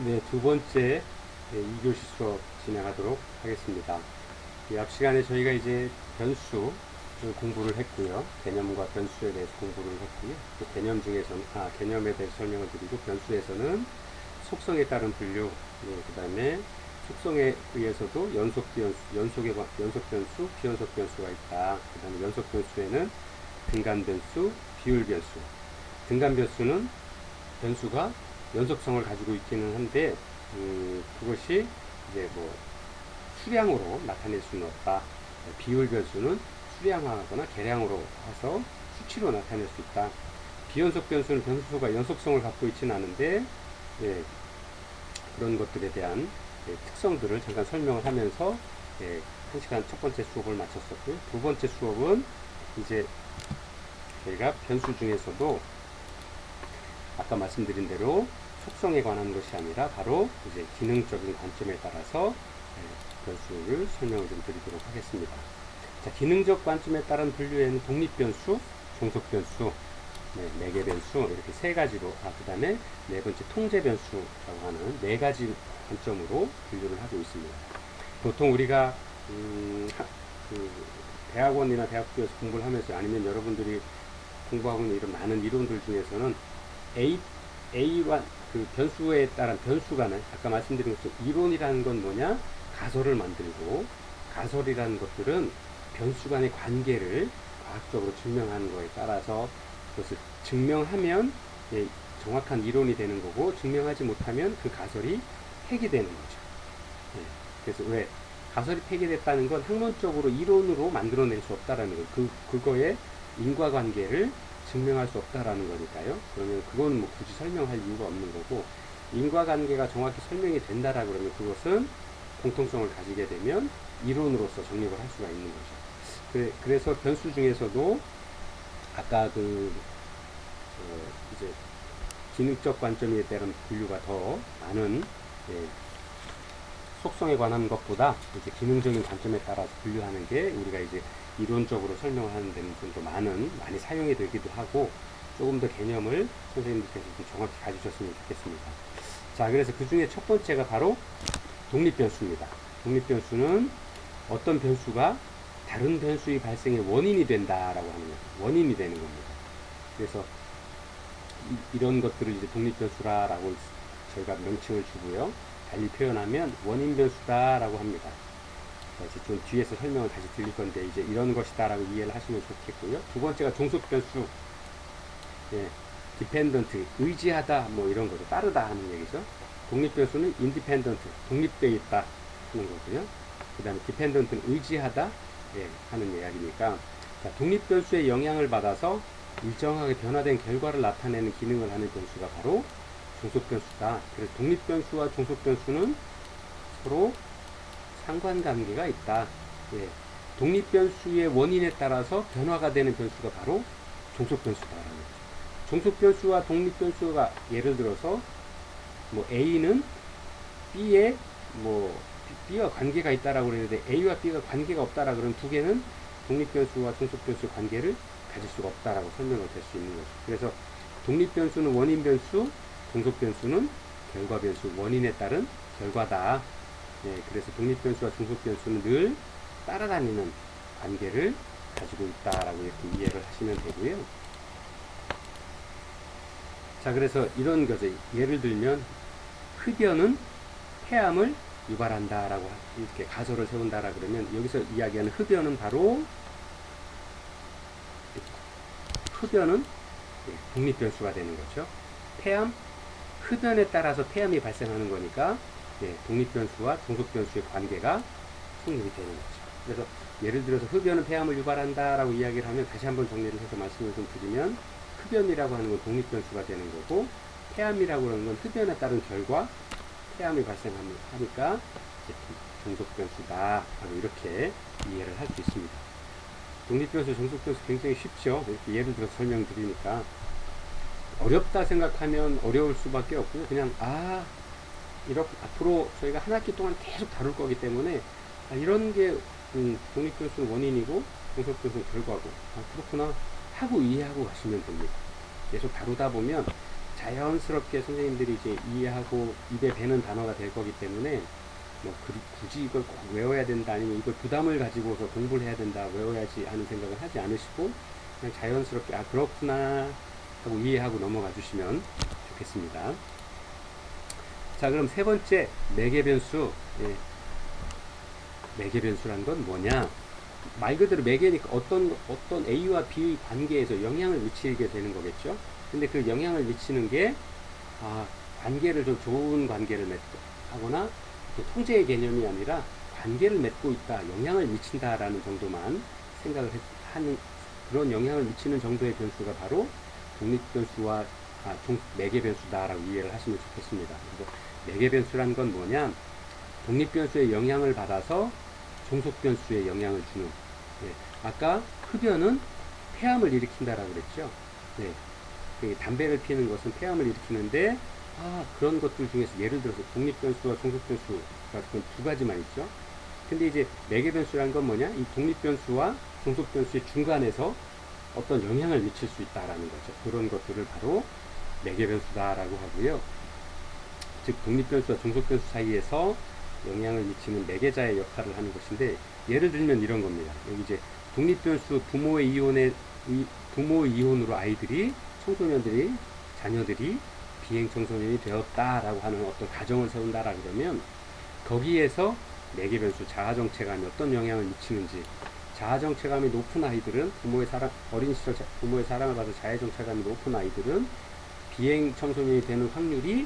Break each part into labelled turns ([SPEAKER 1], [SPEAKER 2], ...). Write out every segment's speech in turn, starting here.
[SPEAKER 1] 네, 두 번째 2교시 수업 진행하도록 하겠습니다. 앞 시간에 저희가 이제 변수 공부를 했고요. 개념과 변수에 대해서 공부를 했고요. 또 개념 중에서는, 개념에 대해서 설명을 드리고, 변수에서는 속성에 따른 분류, 그 다음에 속성에 의해서도 연속 변수, 비연속 변수가 있다. 그 다음에 연속 변수에는 등간 변수, 비율 변수. 등간 변수는 변수가 연속성을 가지고 있기는 한데 그것이 이제 뭐 수량으로 나타낼 수는 없다. 비율 변수는 수량화하거나 계량으로 해서 수치로 나타낼 수 있다. 비연속 변수는 변수가 연속성을 갖고 있지는 않은데 예, 그런 것들에 대한 특성들을 잠깐 설명을 하면서 한 시간 첫 번째 수업을 마쳤었고요. 두 번째 수업은 이제 저희가 변수 중에서도 아까 말씀드린 대로 속성에 관한 것이 아니라 바로 이제 기능적인 관점에 따라서 변수를 설명을 좀 드리도록 하겠습니다. 자, 기능적 관점에 따른 분류에는 독립변수, 종속변수, 매개변수 이렇게 세 가지로 그 다음에 네 번째 통제변수라고 하는 네 가지 관점으로 분류를 하고 있습니다. 보통 우리가 그 대학원이나 대학교에서 공부를 하면서 아니면 여러분들이 공부하고 있는 이런 많은 이론들 중에서는 A와 그 변수에 따른 변수간을 아까 말씀드린 것처럼 이론이라는 건 뭐냐? 가설을 만들고 가설이라는 것들은 변수 간의 관계를 과학적으로 증명하는 거에 따라서 그것을 증명하면 정확한 이론이 되는 거고 증명하지 못하면 그 가설이 폐기되는 거죠. 그래서 왜 가설이 폐기됐다는 건 학문적으로 이론으로 만들어낼 수 없다라는 거예요. 그거의 인과관계를 증명할 수 없다라는 거니까요. 그러면 그거는 뭐 굳이 설명할 이유가 없는 거고 인과관계가 정확히 설명이 된다라 그러면 그것은 공통성을 가지게 되면 이론으로서 정립을 할 수가 있는 거죠. 그래서 변수 중에서도 아까 이제 기능적 관점에 대한 분류가 더 많은 속성에 관한 것보다 이제 기능적인 관점에 따라서 분류하는 게 우리가 이제 이론적으로 설명을 하는 데는 좀 더 많이 사용이 되기도 하고 조금 더 개념을 선생님들께서 좀 정확히 가지셨으면 좋겠습니다. 자, 그래서 그 중에 첫 번째가 바로 독립변수입니다. 독립변수는 어떤 변수가 다른 변수의 발생의 원인이 된다라고 하는 거죠. 원인이 되는 겁니다. 그래서 이런 것들을 이제 독립변수라고 저희가 명칭을 주고요. 달리 표현하면 원인 변수다라고 합니다. 이제 좀 뒤에서 설명을 다시 드릴 건데 이제 이런 것이다라고 이해를 하시면 좋겠고요. 두 번째가 종속 변수, 디펜던트, 의지하다 뭐 이런 거죠. 따르다 하는 얘기죠. 독립 변수는 인디펜던트, 독립되어 있다 하는 거고요. 그 다음에 디펜던트는 의지하다 하는 이야기니까 자, 독립 변수의 영향을 받아서 일정하게 변화된 결과를 나타내는 기능을 하는 변수가 바로 종속 변수다. 그래서 독립 변수와 종속 변수는 서로 상관관계가 있다. 독립 변수의 원인에 따라서 변화가 되는 변수가 바로 종속 변수다라는 거죠. 종속 변수와 독립 변수가 예를 들어서 뭐 A는 B에 뭐 B와 관계가 있다라고 그러는데 A와 B가 관계가 없다라 그러면 두 개는 독립 변수와 종속 변수의 관계를 가질 수가 없다라고 설명을 될 수 있는 거죠. 그래서 독립 변수는 원인 변수, 종속 변수는 결과 변수, 원인에 따른 결과다. 그래서 독립 변수와 종속 변수는 늘 따라다니는 관계를 가지고 있다라고 이렇게 이해를 하시면 되고요. 자, 그래서 이런 거죠. 예를 들면 흡연은 폐암을 유발한다라고 이렇게 가설을 세운다라 그러면 여기서 이야기하는 흡연은 바로 흡연은 독립 변수가 되는 거죠. 폐암, 흡연에 따라서 폐암이 발생하는 거니까 독립 변수와 종속 변수의 관계가 성립이 되는 거죠. 그래서 예를 들어서 흡연은 폐암을 유발한다라고 이야기를 하면 다시 한번 정리를 해서 말씀을 좀 드리면 흡연이라고 하는 건 독립 변수가 되는 거고 폐암이라고 하는 건 흡연에 따른 결과 폐암이 발생하니까 종속 변수다 하고 이렇게 이해를 할 수 있습니다. 독립 변수, 종속 변수 굉장히 쉽죠. 이렇게 예를 들어서 설명드리니까 어렵다 생각하면 어려울 수밖에 없고요. 그냥 이렇게 앞으로 저희가 한 학기 동안 계속 다룰 거기 때문에 이런 게 독립 변수는 원인이고 종속 변수는 결과고 그렇구나 하고 이해하고 가시면 됩니다. 계속 다루다 보면 자연스럽게 선생님들이 이제 이해하고 입에 배는 단어가 될 거기 때문에 뭐 굳이 이걸 꼭 외워야 된다 아니면 이걸 부담을 가지고서 공부를 해야 된다 외워야지 하는 생각을 하지 않으시고 그냥 자연스럽게 아 그렇구나 하고 이해하고 넘어가 주시면 좋겠습니다. 자 그럼 세 번째 매개변수. 예. 매개변수란 건 뭐냐? 말 그대로 매개니까 어떤 A와 B의 관계에서 영향을 미치게 되는 거겠죠. 근데 그 영향을 미치는 게 관계를 좀 좋은 관계를 맺고 하거나 통제의 개념이 아니라 관계를 맺고 있다, 영향을 미친다라는 정도만 생각을 하는 그런 영향을 미치는 정도의 변수가 바로 독립변수와 매개변수다라고 이해를 하시면 좋겠습니다. 그래서 매개변수란 건 뭐냐? 독립변수의 영향을 받아서 종속변수에 영향을 주는. 네. 아까 흡연은 폐암을 일으킨다라고 그랬죠. 네. 담배를 피우는 것은 폐암을 일으키는데 그런 것들 중에서 예를 들어서 독립변수와 종속변수가 그건 두 가지만 있죠. 근데 이제 매개변수라는 건 뭐냐? 이 독립변수와 종속변수의 중간에서 어떤 영향을 미칠 수 있다라는 거죠. 그런 것들을 바로 매개변수다라고 하고요. 즉 독립변수와 종속변수 사이에서 영향을 미치는 매개자의 역할을 하는 것인데 예를 들면 이런 겁니다. 여기 이제 독립변수 부모의 이혼으로 아이들이 청소년들이 자녀들이 비행 청소년이 되었다라고 하는 어떤 가정을 세운다라 그러면 거기에서 매개변수 자아정체감이 어떤 영향을 미치는지 자아정체감이 높은 아이들은 어린 시절 부모의 사랑을 받아 자아정체감이 높은 아이들은 비행 청소년이 되는 확률이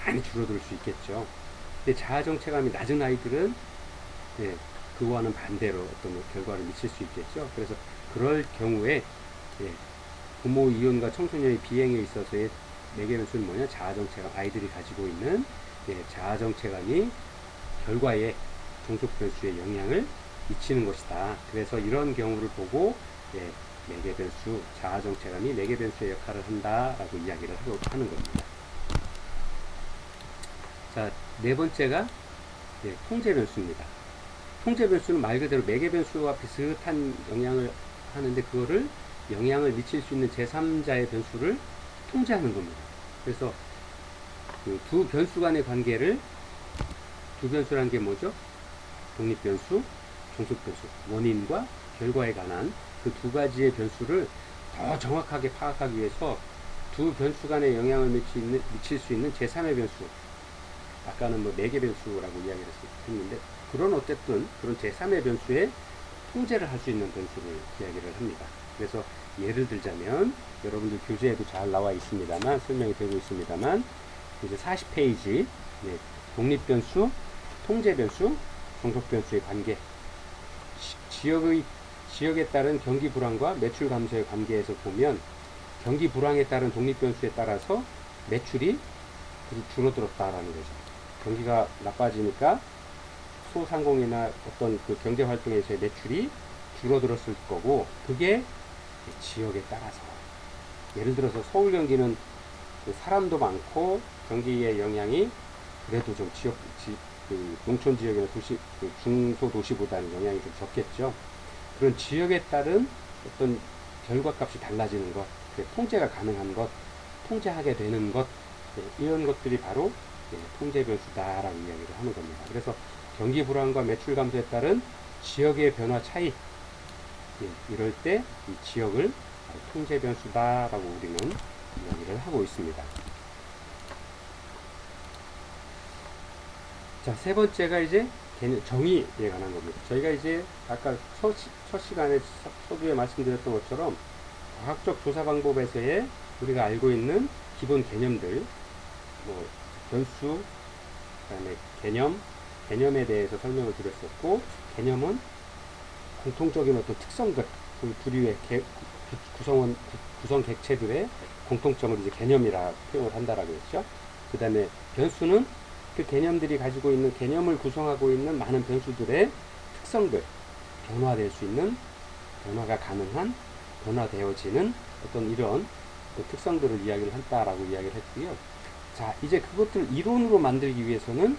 [SPEAKER 1] 많이 줄어들 수 있겠죠. 근데 자아정체감이 낮은 아이들은 그와는 반대로 어떤 결과를 미칠 수 있겠죠. 그래서 그럴 경우에 부모 이혼과 청소년의 비행에 있어서의 매개변수는 뭐냐? 자아정체감, 아이들이 가지고 있는 자아정체감이 결과에 종속변수에 영향을 미치는 것이다. 그래서 이런 경우를 보고 매개변수, 자아정체감이 매개변수의 역할을 한다라고 이야기를 하는 겁니다. 자, 네 번째가 통제변수입니다. 통제변수는 말 그대로 매개변수와 비슷한 영향을 하는데 그거를 영향을 미칠 수 있는 제3자의 변수를 통제하는 겁니다. 그래서 그 두 변수 간의 관계를 두 변수라는 게 뭐죠? 독립변수, 종속변수, 원인과 결과에 관한 그 두 가지의 변수를 더 정확하게 파악하기 위해서 두 변수 간의 영향을 미칠 수 있는 제3의 변수, 아까는 뭐 매개변수라고 이야기를 했는데 어쨌든 그런 제3의 변수에 통제를 할 수 있는 변수를 이야기를 합니다. 그래서 예를 들자면 여러분들 교재에도 잘 나와 있습니다만 설명이 되고 있습니다만 이제 40페이지 독립변수, 통제변수, 종속변수의 관계 지역에 따른 경기 불황과 매출 감소의 관계에서 보면 경기 불황에 따른 독립변수에 따라서 매출이 줄어들었다라는 거죠. 경기가 나빠지니까 소상공이나 어떤 그 경제 활동에서의 매출이 줄어들었을 거고 그게 지역에 따라서 예를 들어서 서울 경기는 사람도 많고 경기의 영향이 그래도 좀 농촌 지역이나 중소도시보다는 영향이 좀 적겠죠. 그런 지역에 따른 어떤 결과값이 달라지는 것, 통제가 가능한 것, 통제하게 되는 것, 이런 것들이 바로 통제변수다라고 이야기를 하는 겁니다. 그래서 경기 불황과 매출 감소에 따른 지역의 변화 차이, 이럴 때 이 지역을 통제변수다라고 우리는 이야기를 하고 있습니다. 자, 세 번째가 이제 정의에 관한 겁니다. 저희가 이제 아까 첫 시간에 서두에 말씀드렸던 것처럼 과학적 조사 방법에서의 우리가 알고 있는 기본 개념들, 뭐 변수, 그다음에 개념에 대해서 설명을 드렸었고, 개념은 공통적인 어떤 특성들, 그 부류의 구성 객체들의 공통점을 이제 개념이라 표현을 한다라고 했죠. 그 다음에 변수는 그 개념들이 가지고 있는 개념을 구성하고 있는 많은 변수들의 특성들, 변화될 수 있는, 변화가 가능한, 변화되어지는 어떤 이런 그 특성들을 이야기를 한다라고 이야기를 했고요. 자, 이제 그것들을 이론으로 만들기 위해서는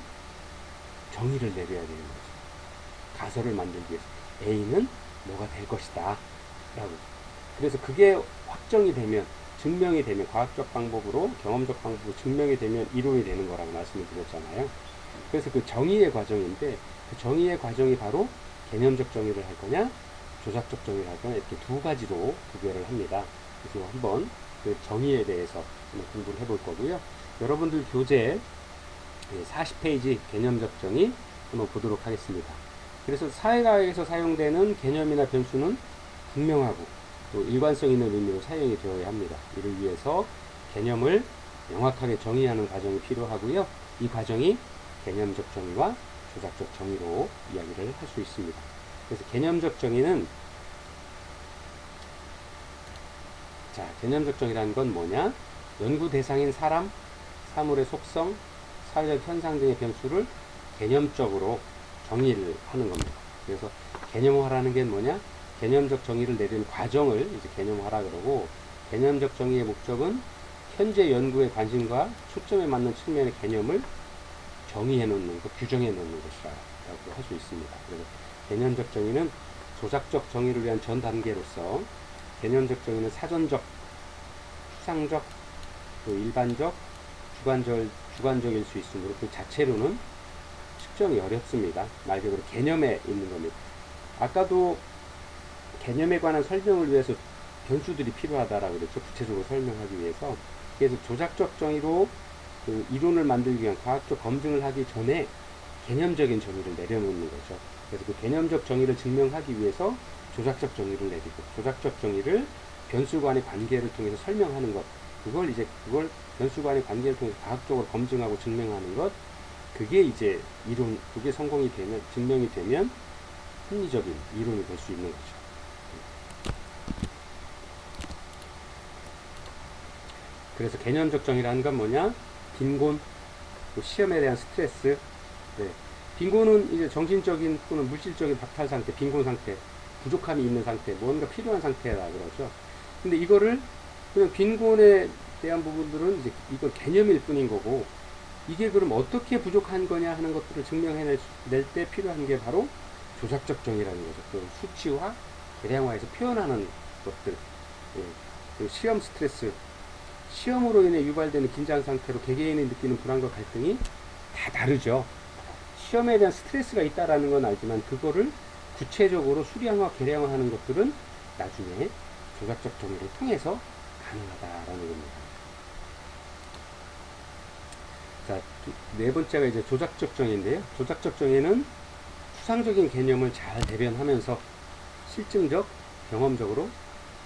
[SPEAKER 1] 정의를 내려야 되는 거죠. 가설을 만들기 위해서 A는 뭐가 될 것이다 라고. 그래서 그게 확정이 되면, 증명이 되면, 과학적 방법으로, 경험적 방법으로 증명이 되면 이론이 되는 거라고 말씀을 드렸잖아요. 그래서 그 정의의 과정인데, 그 정의의 과정이 바로 개념적 정의를 할 거냐, 조작적 정의를 할 거냐, 이렇게 두 가지로 구별을 합니다. 그래서 한번 그 정의에 대해서 한번 공부를 해볼 거고요. 여러분들 교재 40페이지 개념적 정의 한번 보도록 하겠습니다. 그래서 사회과학에서 사용되는 개념이나 변수는 분명하고 또 일관성 있는 의미로 사용이 되어야 합니다. 이를 위해서 개념을 명확하게 정의하는 과정이 필요하고요. 이 과정이 개념적 정의와 조작적 정의로 이야기를 할 수 있습니다. 그래서 개념적 정의는, 자, 개념적 정의라는 건 뭐냐? 연구 대상인 사람, 사물의 속성, 사회적 현상 등의 변수를 개념적으로 정의를 하는 겁니다. 그래서 개념화라는 게 뭐냐? 개념적 정의를 내리는 과정을 이제 개념화라 그러고, 개념적 정의의 목적은 현재 연구의 관심과 초점에 맞는 측면의 개념을 정의해 놓는 것, 규정해 놓는 것이라고 할 수 있습니다. 그래서 개념적 정의는 조작적 정의를 위한 전 단계로서, 개념적 정의는 사전적, 추상적, 또 일반적, 주관적일 수 있으므로 그 자체로는 측정이 어렵습니다. 말 그대로 개념에 있는 겁니다. 아까도 개념에 관한 설명을 위해서 변수들이 필요하다라고 그랬죠. 구체적으로 설명하기 위해서. 그래서 조작적 정의로 그 이론을 만들기 위한 과학적 검증을 하기 전에 개념적인 정의를 내려놓는 거죠. 그래서 그 개념적 정의를 증명하기 위해서 조작적 정의를 내리고, 조작적 정의를 변수 간의 관계를 통해서 설명하는 것, 그걸 변수 간의 관계를 통해서 과학적으로 검증하고 증명하는 것, 그게 이제 이론, 그게 성공이 되면, 증명이 되면 합리적인 이론이 될 수 있는 거죠. 그래서 개념적 정의라는 건 뭐냐? 빈곤, 시험에 대한 스트레스. 네. 빈곤은 이제 정신적인 또는 물질적인 박탈 상태, 빈곤 상태, 부족함이 있는 상태, 뭔가 필요한 상태라 그러죠. 근데 이거를 그냥 빈곤에 대한 부분들은 이제 이건 개념일 뿐인 거고, 이게 그럼 어떻게 부족한 거냐 하는 것들을 증명해낼 때 필요한 게 바로 조작적 정의라는 거죠. 그 수치화, 계량화해서 표현하는 것들. 예. 그 시험 스트레스, 시험으로 인해 유발되는 긴장 상태로 개개인이 느끼는 불안과 갈등이 다 다르죠. 시험에 대한 스트레스가 있다라는 건 알지만 그거를 구체적으로 수량화, 계량화하는 것들은 나중에 조작적 정의를 통해서 가능하다라는 겁니다. 자, 네 번째가 이제 조작적 정의인데요. 조작적 정의는 추상적인 개념을 잘 대변하면서 실증적, 경험적으로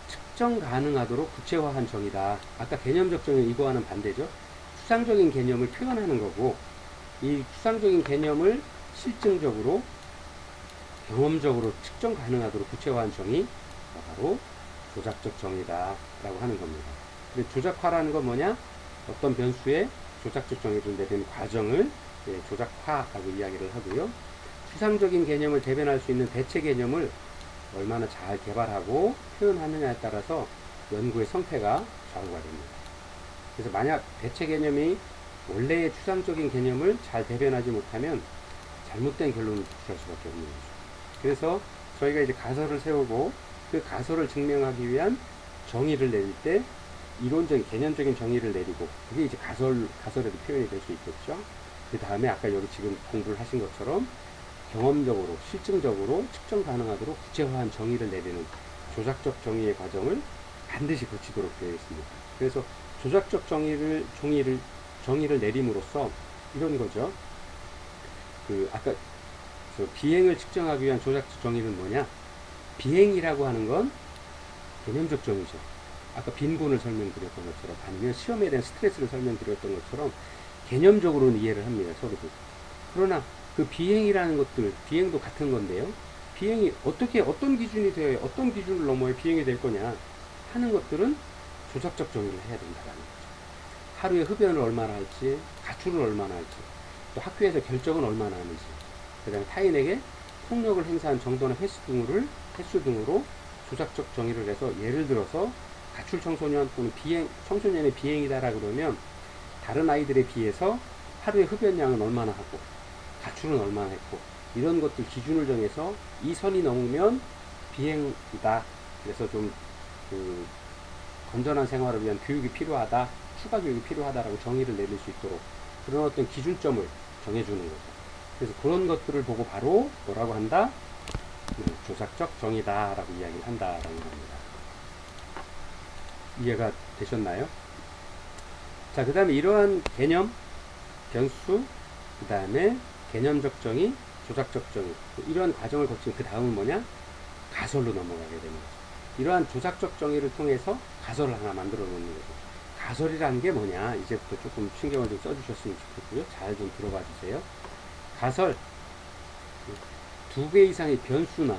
[SPEAKER 1] 측정 가능하도록 구체화한 정의다. 아까 개념적 정의 이거와는 반대죠. 추상적인 개념을 표현하는 거고, 이 추상적인 개념을 실증적으로, 경험적으로 측정 가능하도록 구체화한 정의, 바로 조작적 정의다라고 하는 겁니다. 근데 조작화라는 건 뭐냐? 어떤 변수에 조작적 정의를 내리는 과정을 조작화라고 이야기를 하고요. 추상적인 개념을 대변할 수 있는 대체 개념을 얼마나 잘 개발하고 표현하느냐에 따라서 연구의 성패가 좌우가 됩니다. 그래서 만약 대체 개념이 원래의 추상적인 개념을 잘 대변하지 못하면 잘못된 결론을 도출할 수밖에 없는 거죠. 그래서 저희가 이제 가설을 세우고 그 가설을 증명하기 위한 정의를 내릴 때 이론적인, 개념적인 정의를 내리고, 그게 이제 가설에도 표현이 될 수 있겠죠. 그 다음에 아까 여기 지금 공부를 하신 것처럼 경험적으로, 실증적으로 측정 가능하도록 구체화한 정의를 내리는 조작적 정의의 과정을 반드시 거치도록 되어 있습니다. 그래서 조작적 정의를 내림으로써 이런 거죠. 그 아까 비행을 측정하기 위한 조작적 정의는 뭐냐? 비행이라고 하는 건 개념적 정의죠. 아까 빈곤을 설명드렸던 것처럼, 아니면 시험에 대한 스트레스를 설명드렸던 것처럼 개념적으로는 이해를 합니다. 서로도. 그러나 그 비행이라는 것들, 비행도 같은 건데요. 비행이 어떤 기준이 되어야, 어떤 기준을 넘어야 비행이 될 거냐 하는 것들은 조작적 정의를 해야 된다는 거죠. 하루에 흡연을 얼마나 할지, 가출을 얼마나 할지, 또 학교에서 결정은 얼마나 하는지, 그 다음에 타인에게 폭력을 행사한 정도나 횟수 등으로 조작적 정의를 해서, 예를 들어서 가출 청소년 또는 청소년의 비행이다라 그러면 다른 아이들에 비해서 하루에 흡연량은 얼마나 하고 가출은 얼마나 했고, 이런 것들 기준을 정해서 이 선이 넘으면 비행이다. 그래서 좀 건전한 생활을 위한 교육이 필요하다, 추가 교육이 필요하다라고 정의를 내릴 수 있도록 그런 어떤 기준점을 정해주는 거죠. 그래서 그런 것들을 보고 바로 뭐라고 한다? 조작적 정의다라고 이야기를 한다라는 겁니다. 이해가 되셨나요? 자, 그 다음에 이러한 개념, 변수, 그 다음에 개념적 정의, 조작적 정의, 이러한 과정을 거친 그 다음은 뭐냐? 가설로 넘어가게 되는 거죠. 이러한 조작적 정의를 통해서 가설을 하나 만들어 놓는 거죠. 가설이라는 게 뭐냐? 이제부터 조금 신경을 좀 써주셨으면 좋겠고요. 잘 좀 들어봐 주세요. 가설, 두 개 이상의 변수나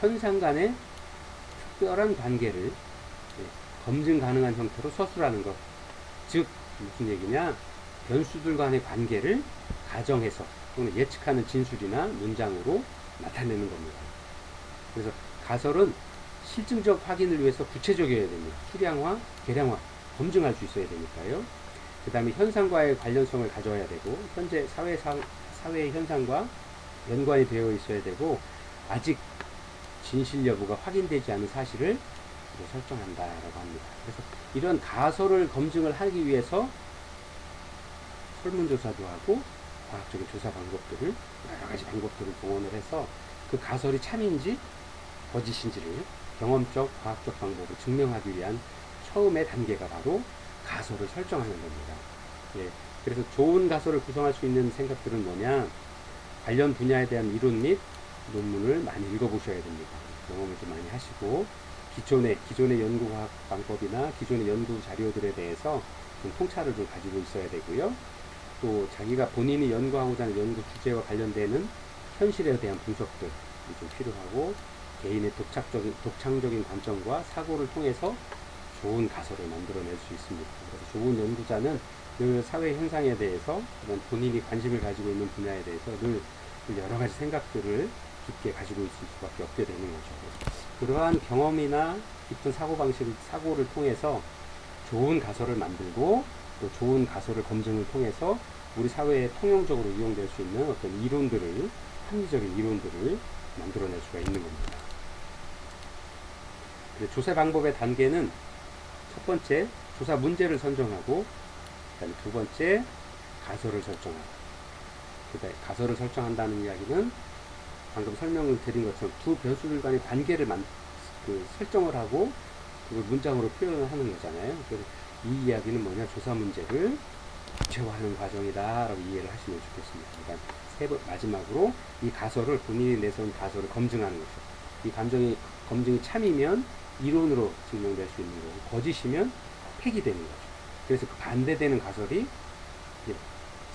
[SPEAKER 1] 현상 간의 특별한 관계를 검증 가능한 형태로 서술하는 것. 즉 무슨 얘기냐? 변수들 간의 관계를 가정해서 또는 예측하는 진술이나 문장으로 나타내는 겁니다. 그래서 가설은 실증적 확인을 위해서 구체적이어야 됩니다. 수량화, 계량화, 검증할 수 있어야 되니까요. 그 다음에 현상과의 관련성을 가져야 되고 현재 사회의 현상과 연관이 되어 있어야 되고 아직 진실 여부가 확인되지 않은 사실을 설정한다라고 합니다. 그래서 이런 가설을 검증을 하기 위해서 설문조사도 하고 과학적인 조사 방법들을 여러 가지 방법들을 동원을 해서 그 가설이 참인지 거짓인지를 경험적 과학적 방법으로 증명하기 위한 처음의 단계가 바로 가설을 설정하는 겁니다. 예, 그래서 좋은 가설을 구성할 수 있는 생각들은 뭐냐? 관련 분야에 대한 이론 및 논문을 많이 읽어보셔야 됩니다. 경험을 좀 많이 하시고 기존의 연구과학 방법이나 기존의 연구 자료들에 대해서 좀 통찰을 좀 가지고 있어야 되고요. 또 자기가 본인이 연구하고자 하는 연구 주제와 관련되는 현실에 대한 분석들이 좀 필요하고 개인의 독창적인 관점과 사고를 통해서 좋은 가설을 만들어낼 수 있습니다. 그래서 좋은 연구자는 늘 사회 현상에 대해서 그런 본인이 관심을 가지고 있는 분야에 대해서 늘 여러 가지 생각들을 깊게 가지고 있을 수밖에 없게 되는 거죠. 그러한 경험이나 깊은 사고를 통해서 좋은 가설을 만들고 또 좋은 가설을 검증을 통해서 우리 사회에 통용적으로 이용될 수 있는 어떤 합리적인 이론들을 만들어낼 수가 있는 겁니다. 조사 방법의 단계는 첫 번째, 조사 문제를 선정하고, 그다음에 두 번째, 가설을 설정하고. 그다음에 가설을 설정한다는 이야기는 방금 설명을 드린 것처럼 두 변수들 간의 관계를 설정을 하고 그걸 문장으로 표현을 하는 거잖아요. 그래서 이 이야기는 뭐냐? 조사 문제를 구체화하는 과정이다라고 이해를 하시면 좋겠습니다. 그러니까 마지막으로 이 가설을 본인이 내세운 가설을 검증하는 거죠. 이 검증이 참이면 이론으로 증명될 수 있는 거고 거짓이면 폐기되는 거죠. 그래서 그 반대되는 가설이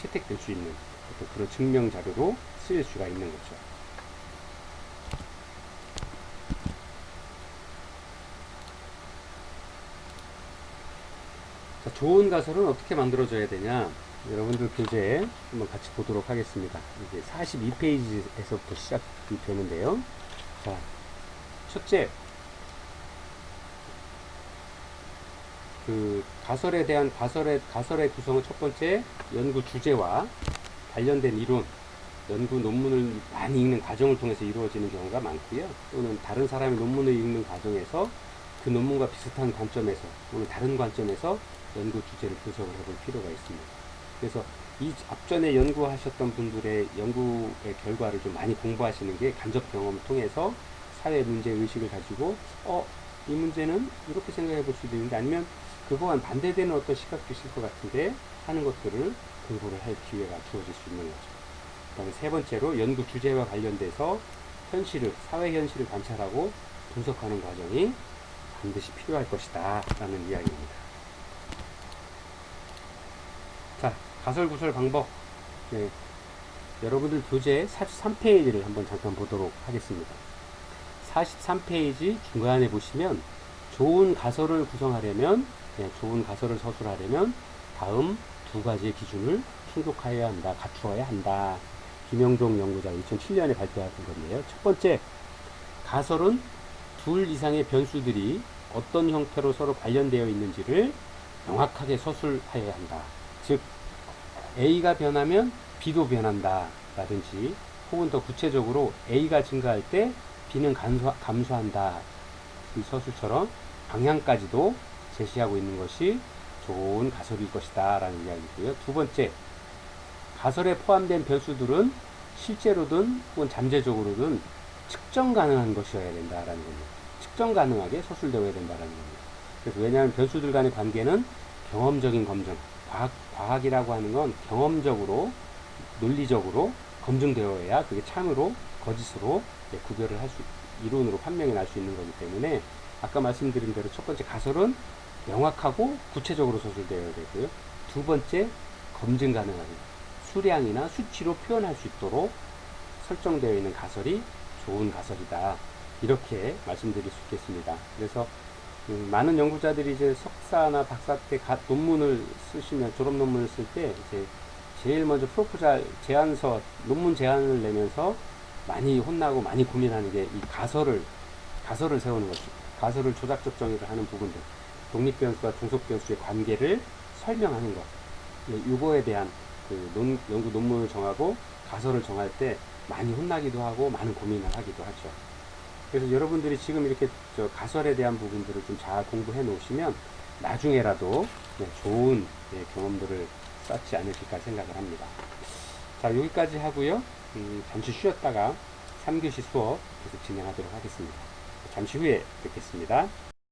[SPEAKER 1] 채택될 수 있는 어떤 그런 증명 자료로 쓰일 수가 있는 거죠. 자, 좋은 가설은 어떻게 만들어져야 되냐? 여러분들 교재 한번 같이 보도록 하겠습니다. 이제 42페이지에서부터 시작이 되는데요. 자, 첫째, 그 가설에 대한 가설의 구성은 첫 번째 연구 주제와 관련된 이론, 연구 논문을 많이 읽는 과정을 통해서 이루어지는 경우가 많고요. 또는 다른 사람의 논문을 읽는 과정에서 그 논문과 비슷한 관점에서 또는 다른 관점에서 연구 주제를 분석을 해볼 필요가 있습니다. 그래서 이 앞전에 연구하셨던 분들의 연구의 결과를 좀 많이 공부하시는 게 간접 경험을 통해서 사회 문제 의식을 가지고 이 문제는 이렇게 생각해 볼 수도 있는데 아니면 그거와는 반대되는 어떤 시각도 있을 것 같은데 하는 것들을 공부를 할 기회가 주어질 수 있는 거죠. 그 다음에 세 번째로 연구 주제와 관련돼서 사회 현실을 관찰하고 분석하는 과정이 반드시 필요할 것이다 라는 이야기입니다. 자, 가설 구설 방법. 네, 여러분들 교재 43페이지를 한번 잠깐 보도록 하겠습니다. 43페이지 중간에 보시면 좋은 가설을 구성하려면 좋은 가설을 서술하려면 다음 두 가지의 기준을 충족하여야 한다, 갖추어야 한다. 김영종 연구자가 2007년에 발표한 건데요. 첫 번째, 가설은 둘 이상의 변수들이 어떤 형태로 서로 관련되어 있는지를 명확하게 서술하여야 한다. 즉, A가 변하면 B도 변한다 라든지 혹은 더 구체적으로 A가 증가할 때 B는 감소한다. 이 서술처럼 방향까지도 제시하고 있는 것이 좋은 가설일 것이다 라는 이야기고요. 두 번째, 가설에 포함된 변수들은 실제로든 혹은 잠재적으로든 측정 가능한 것이어야 된다라는 겁니다. 측정 가능하게 서술되어야 된다라는 겁니다. 그래서 왜냐하면 변수들 간의 관계는 경험적인 검증, 과학이라고 하는 건 경험적으로, 논리적으로 검증되어야 그게 참으로, 거짓으로 구별을 할 수, 이론으로 판명이 날 수 있는 거기 때문에 아까 말씀드린 대로 첫 번째 가설은 명확하고 구체적으로 서술되어야 되고요. 두 번째, 검증 가능하게 수량이나 수치로 표현할 수 있도록 설정되어 있는 가설이 좋은 가설이다. 이렇게 말씀드릴 수 있겠습니다. 그래서 많은 연구자들이 이제 석사나 박사 때 논문을 쓰시면, 졸업 논문을 쓸 때 이제 제일 먼저 프로포잘 제안서, 논문 제안을 내면서 많이 혼나고 많이 고민하는 게 이 가설을 세우는 것입니다. 가설을 조작적 정의를 하는 부분들, 독립변수와 종속변수의 관계를 설명하는 것, 이거에 대한 연구 논문을 정하고 가설을 정할 때 많이 혼나기도 하고 많은 고민을 하기도 하죠. 그래서 여러분들이 지금 이렇게 가설에 대한 부분들을 좀 잘 공부해 놓으시면 나중에라도 좋은 경험들을 쌓지 않으실까 생각을 합니다. 자, 여기까지 하고요. 잠시 쉬었다가 3교시 수업 계속 진행하도록 하겠습니다. 잠시 후에 뵙겠습니다.